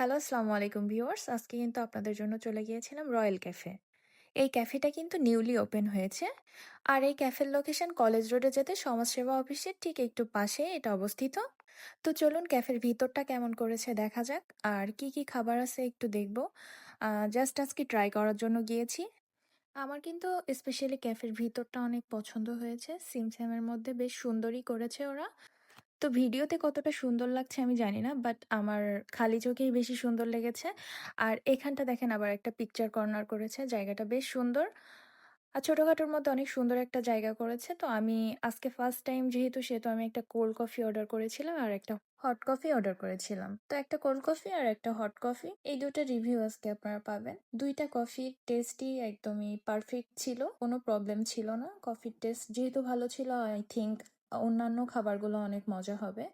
Hello, আসসালামু আলাইকুম viewers. আজকে কিন্তু আপনাদের জন্য চলে গিয়েছিলাম রয়্যাল ক্যাফে। এই ক্যাফেটা কিন্তু নিউলি ওপেন হয়েছে। আর এই ক্যাফের লোকেশন কলেজ রোডে যেতে সমাজসেবা অফিসের ঠিক একটু পাশে এটা অবস্থিত। তো চলুন ক্যাফের ভিতরটা কেমন করেছে দেখা যাক। আর কি কি খাবার আছে একটু দেখব। জাস্ট আজকে ট্রাই করার জন্য গিয়েছি। আমার কিন্তু স্পেশালি ক্যাফের ভিতরটা অনেক পছন্দ হয়েছে। সিমসামের মধ্যে বেশ সুন্দরই করেছে ওরা। তো ভিডিওতে কতটা সুন্দর লাগছে আমি জানি না, বাট আমার খালি চোখেই বেশি সুন্দর লেগেছে। আর এখানটা দেখেন আবার একটা পিকচার কর্নার করেছে, জায়গাটা বেশ সুন্দর। আর ছোটখাটোর মধ্যে অনেক সুন্দর একটা জায়গা করেছে। তো আমি আজকে ফার্স্ট টাইম যেহেতু, সেহেতু আমি একটা কোল্ড কফি অর্ডার করেছিলাম আর একটা হট কফি অর্ডার করেছিলাম। তো একটা কোল্ড কফি আর একটা হট কফি, এই দুটো রিভিউ আজকে আপনারা পাবেন। দুইটা কফির টেস্টই একদমই পারফেক্ট ছিল, কোনো প্রবলেম ছিল না। কফির টেস্ট যেহেতু ভালো ছিল, আই থিঙ্ক অন্যান্য খাবারগুলো অনেক মজা হবে।